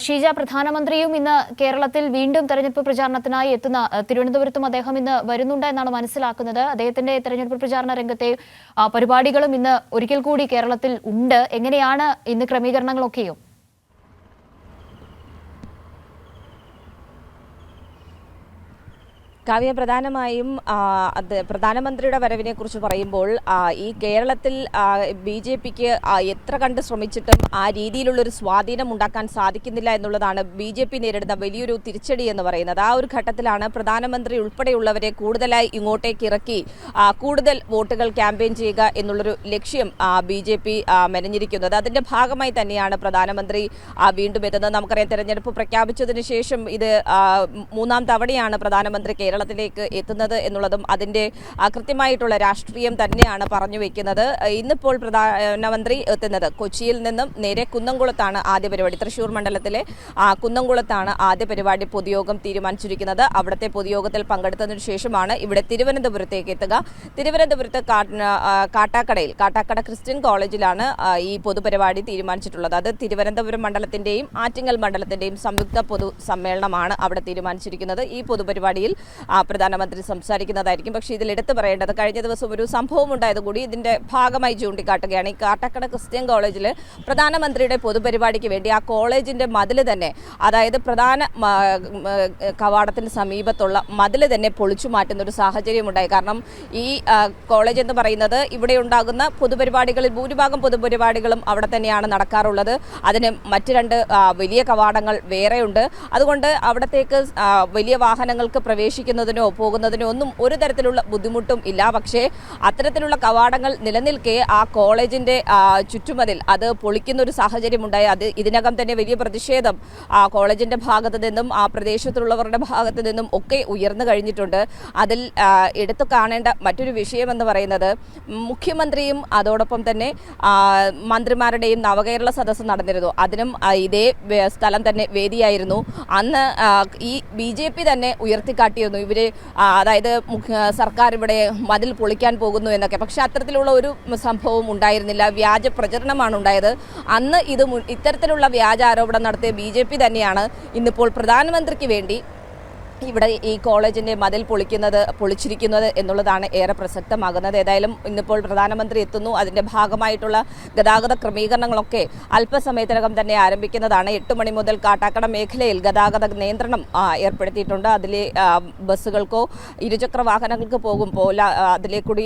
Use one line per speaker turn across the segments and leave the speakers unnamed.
ഷീജ, പ്രധാനമന്ത്രിയും ഇന്ന് കേരളത്തിൽ വീണ്ടും തെരഞ്ഞെടുപ്പ് പ്രചാരണത്തിനായി എത്തുന്ന തിരുവനന്തപുരത്തും അദ്ദേഹം ഇന്ന് വരുന്നുണ്ട് എന്നാണ് മനസ്സിലാക്കുന്നത്. അദ്ദേഹത്തിന്റെ തെരഞ്ഞെടുപ്പ് പ്രചാരണ രംഗത്തെ പരിപാടികളും ഇന്ന് ഒരിക്കൽ കൂടി കേരളത്തിൽ ഉണ്ട്. എങ്ങനെയാണ് ഇന്ന് ക്രമീകരണങ്ങളൊക്കെയോ?
കാവ്യ, പ്രധാനമായും പ്രധാനമന്ത്രിയുടെ വരവിനെ കുറിച്ച് പറയുമ്പോൾ ഈ കേരളത്തിൽ BJPക്ക് എത്ര കണ്ട് ശ്രമിച്ചിട്ടും ആ രീതിയിലുള്ളൊരു സ്വാധീനം ഉണ്ടാക്കാൻ സാധിക്കുന്നില്ല എന്നുള്ളതാണ് BJP നേരിടുന്ന വലിയൊരു തിരിച്ചടി എന്ന് പറയുന്നത്. ആ ഒരു ഘട്ടത്തിലാണ് പ്രധാനമന്ത്രി ഉൾപ്പെടെയുള്ളവരെ കൂടുതലായി ഇങ്ങോട്ടേക്ക് ഇറക്കി കൂടുതൽ വോട്ടുകൾ ക്യാമ്പയിൻ ചെയ്യുക എന്നുള്ളൊരു ലക്ഷ്യം BJP മെനഞ്ഞിരിക്കുന്നത്. അതിന്റെ ഭാഗമായി തന്നെയാണ് പ്രധാനമന്ത്രി വീണ്ടും എത്തുന്നത്. നമുക്കറിയാം, തെരഞ്ഞെടുപ്പ് പ്രഖ്യാപിച്ചതിന് ശേഷം ഇത് മൂന്നാം തവണയാണ് പ്രധാനമന്ത്രി കേരളത്തിലേക്ക് എത്തുന്നത് എന്നുള്ളതും അതിന്റെ കൃത്യമായിട്ടുള്ള രാഷ്ട്രീയം തന്നെയാണ് പറഞ്ഞു വെക്കുന്നത്. ഇന്നിപ്പോൾ പ്രധാനമന്ത്രി എത്തുന്നത് കൊച്ചിയിൽ നിന്നും നേരെ കുന്നംകുളത്താണ് ആദ്യ പരിപാടി. തൃശൂർ മണ്ഡലത്തിലെ കുന്നംകുളത്താണ് ആദ്യ പരിപാടി പൊതുയോഗം തീരുമാനിച്ചിരിക്കുന്നത്. അവിടുത്തെ പൊതുയോഗത്തിൽ പങ്കെടുത്തതിനു ശേഷമാണ് ഇവിടെ തിരുവനന്തപുരത്തേക്ക് എത്തുക. തിരുവനന്തപുരത്ത് കാട്ടാക്കട ക്രിസ്ത്യൻ കോളേജിലാണ് ഈ പൊതുപരിപാടി തീരുമാനിച്ചിട്ടുള്ളത്. അത് തിരുവനന്തപുരം മണ്ഡലത്തിന്റെയും ആറ്റിങ്ങൽ മണ്ഡലത്തിന്റെയും സംയുക്ത പൊതു സമ്മേളനമാണ് അവിടെ തീരുമാനിച്ചിരിക്കുന്നത്. ഈ പൊതുപരിപാടിയിൽ പ്രധാനമന്ത്രി സംസാരിക്കുന്നതായിരിക്കും. പക്ഷേ ഇതിൽ എടുത്തു പറയേണ്ടത്, കഴിഞ്ഞ ദിവസം ഒരു സംഭവം ഉണ്ടായത് കൂടി ഇതിന്റെ ഭാഗമായി ചൂണ്ടിക്കാട്ടുകയാണ്. ഈ കാട്ടാക്കട ക്രിസ്ത്യൻ കോളേജിൽ പ്രധാനമന്ത്രിയുടെ പൊതുപരിപാടിക്ക് വേണ്ടി ആ കോളേജിന്റെ മതിൽ തന്നെ, അതായത് പ്രധാന കവാടത്തിന് സമീപത്തുള്ള മതിൽ തന്നെ പൊളിച്ചു മാറ്റുന്ന ഒരു സാഹചര്യം ഉണ്ടായി. കാരണം ഈ കോളേജ് എന്ന് പറയുന്നത് ഇവിടെ ഉണ്ടാകുന്ന പൊതുപരിപാടികളിൽ ഭൂരിഭാഗം പൊതുപരിപാടികളും അവിടെ തന്നെയാണ് നടക്കാറുള്ളത്. അതിന് മറ്റ് രണ്ട് വലിയ കവാടങ്ങൾ വേറെയുണ്ട്. അതുകൊണ്ട് അവിടത്തേക്ക് വലിയ വാഹനങ്ങൾക്ക് പ്രവേശിക്കുന്നതിനോ പോകുന്നതിനോ ഒന്നും ഒരു തരത്തിലുള്ള ബുദ്ധിമുട്ടും ഇല്ല. പക്ഷേ അത്തരത്തിലുള്ള കവാടങ്ങൾ നിലനിൽക്കെ ആ കോളേജിന്റെ ചുറ്റുമതിൽ അത് പൊളിക്കുന്ന ഒരു സാഹചര്യം ഉണ്ടായി. അത് ഇതിനകം തന്നെ വലിയ പ്രതിഷേധം കോളേജിന്റെ ഭാഗത്ത് നിന്നും ആ പ്രദേശത്തുള്ളവരുടെ ഭാഗത്ത് നിന്നും ഒക്കെ ഉയർന്നു കഴിഞ്ഞിട്ടുണ്ട്. അതിൽ എടുത്തു കാണേണ്ട മറ്റൊരു വിഷയമെന്ന് പറയുന്നത്, മുഖ്യമന്ത്രിയും അതോടൊപ്പം തന്നെ മന്ത്രിമാരുടെയും നവകേരള സദസ്സ് നടന്നിരുന്നു. അതിനും ഇതേ സ്ഥലം തന്നെ വേദിയായിരുന്നു. അന്ന് ഈ BJP തന്നെ ഉയർത്തിക്കാട്ടിയിരുന്നു ഇവര്, അതായത് സർക്കാർ ഇവിടെ മതിൽ പൊളിക്കാൻ പോകുന്നു എന്നൊക്കെ. പക്ഷെ അത്തരത്തിലുള്ള ഒരു സംഭവം ഉണ്ടായിരുന്നില്ല. വ്യാജ പ്രചരണമാണ് ഉണ്ടായത്. അന്ന് ഇത്തരത്തിലുള്ള വ്യാജ ആരോപണം നടത്തിയ BJP തന്നെയാണ് ഇന്നിപ്പോൾ പ്രധാനമന്ത്രിക്ക് വേണ്ടി ഇവിടെ ഈ കോളേജിന്റെ മതിൽ പൊളിച്ചിരിക്കുന്നത് എന്നുള്ളതാണ് ഏറെ പ്രസക്തമാകുന്നത്. ഏതായാലും ഇന്നിപ്പോൾ പ്രധാനമന്ത്രി എത്തുന്നു. അതിന്റെ ഭാഗമായിട്ടുള്ള ഗതാഗത ക്രമീകരണങ്ങളൊക്കെ അല്പസമയത്തിനകം തന്നെ ആരംഭിക്കുന്നതാണ്. 8 മണി മുതൽ കാട്ടാക്കട മേഖലയിൽ ഗതാഗത നിയന്ത്രണം ഏർപ്പെടുത്തിയിട്ടുണ്ട്. അതിലെ ബസ്സുകൾക്കോ ഇരുചക്ര വാഹനങ്ങൾക്ക് പോകുമ്പോൾ അതിലെ കൂടി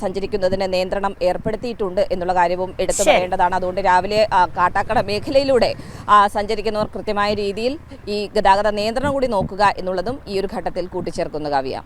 സഞ്ചരിക്കുന്നതിന് നിയന്ത്രണം ഏർപ്പെടുത്തിയിട്ടുണ്ട് എന്നുള്ള കാര്യവും എടുത്തു പറയേണ്ടതാണ്. അതുകൊണ്ട് രാവിലെ കാട്ടാക്കട മേഖലയിലൂടെ സഞ്ചരിക്കുന്നവർ കൃത്യമായ രീതിയിൽ ഈ ഗതാഗത നിയന്ത്രണം കൂടി നോക്കുക എന്നുള്ളതും ഈ ഒരു ഘട്ടത്തിൽ കൂട്ടിച്ചേർക്കുന്നു. കാവ്യ.